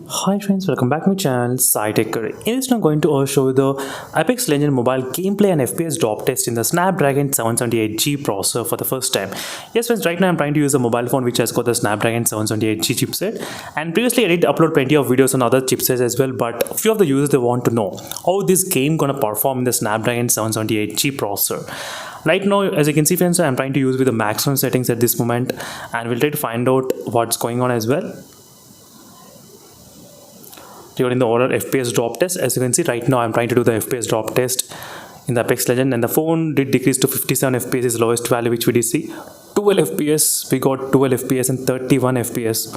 Hi friends, welcome back to my channel SciTech. In this, I'm going to show you the Apex Legends mobile gameplay and FPS drop test in the Snapdragon 778G processor for the first time. Yes friends, right now I'm trying to use a mobile phone which has got the Snapdragon 778G chipset, and previously I did upload plenty of videos on other chipsets as well, but a few of the users they want to know how this game gonna perform in the Snapdragon 778G processor. Right now, as you can see friends, I'm trying to use with the maximum settings at this moment, and we'll try to find out what's going on as well during the overall FPS drop test. As you can see right now, I'm trying to do the FPS drop test in the Apex Legend, and the phone did decrease to 57 FPS is lowest value which we did see. 12 FPS, we got 12 FPS and 31 FPS.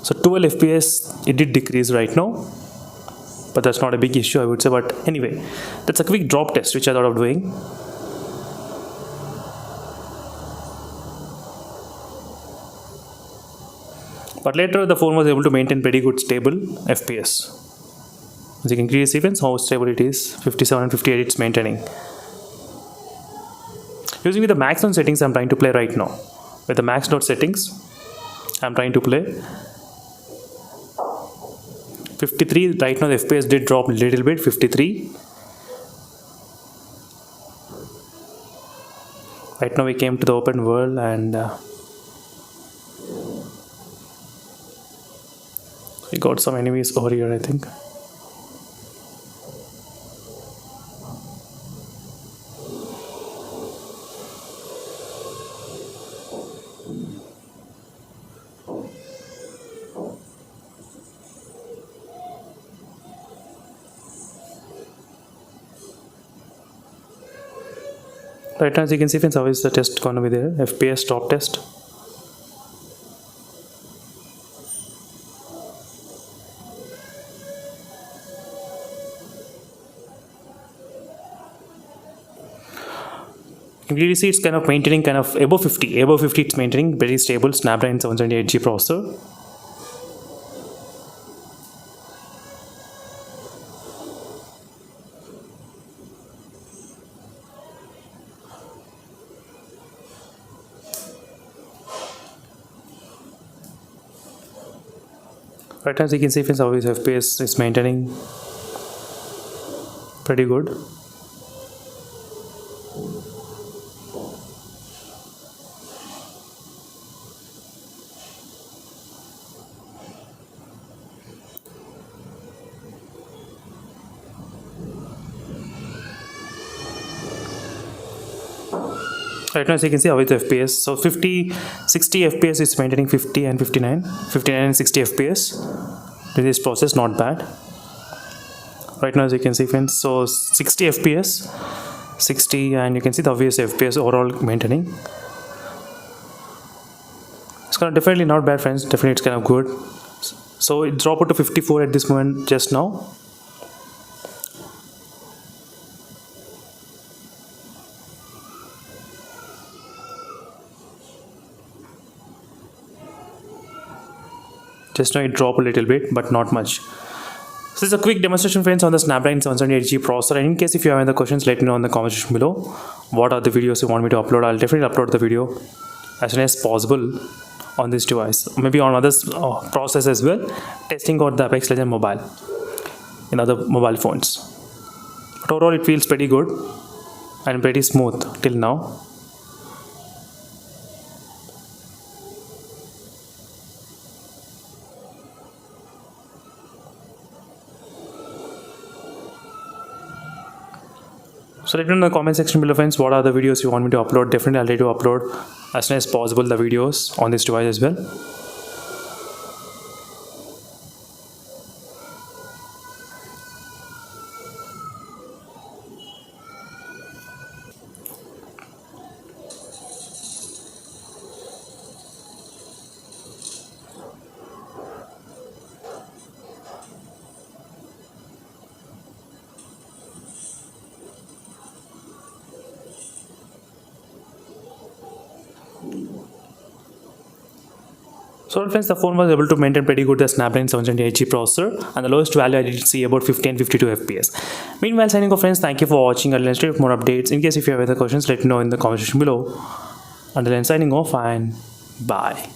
So 12 FPS it did decrease right now, but that's not a big issue I would say. But anyway, that's a quick drop test which I thought of doing. But later the phone was able to maintain pretty good stable FPS. As you can clearly see friends how stable it is. 57 and 58 it's maintaining. Using with the maximum settings I'm trying to play right now. With the max dot settings I'm trying to play. 53 right now, the FPS did drop a little bit. 53. Right now we came to the open world, and we got some enemies over here, I think. Right now, as you can see, friends, how is the test gonna be there? FPS drop test. You can clearly see it's kind of maintaining kind of above 50. Above 50 it's maintaining very stable Snapdragon 778G processor. Right now, as you can see, friends, how is FPS is maintaining pretty good. Right now, as you can see how is the FPS. So 50, 60 FPS is maintaining 50 and 59, 59 and 60 FPS. This process not bad. Right now, as you can see, friends, so 60 FPS, 60, and you can see the obvious FPS overall maintaining. It's kind of definitely not bad, friends. Definitely, it's kind of good. So it dropped to 54 at this moment just now. Just now it dropped a little bit, but not much. So this is a quick demonstration, friends, on the Snapdragon 778G processor. And in case if you have any other questions, let me know in the comment section below. What are the videos you want me to upload? I'll definitely upload the video as soon as possible on this device. Maybe on other process as well. Testing out the Apex Legends mobile in other mobile phones. But overall it feels pretty good and pretty smooth till now. So let me know in the comment section below, friends, what are the videos you want me to upload. Definitely I'll try to upload as soon as possible the videos on this device as well. So friends, the phone was able to maintain pretty good the Snapdragon 778G processor, and the lowest value I did see about 50 and 52 FPS. Meanwhile, signing off, friends. Thank you for watching. I'll next with more updates. In case if you have other questions, let me know in the comment section below. Until then, signing off, and bye.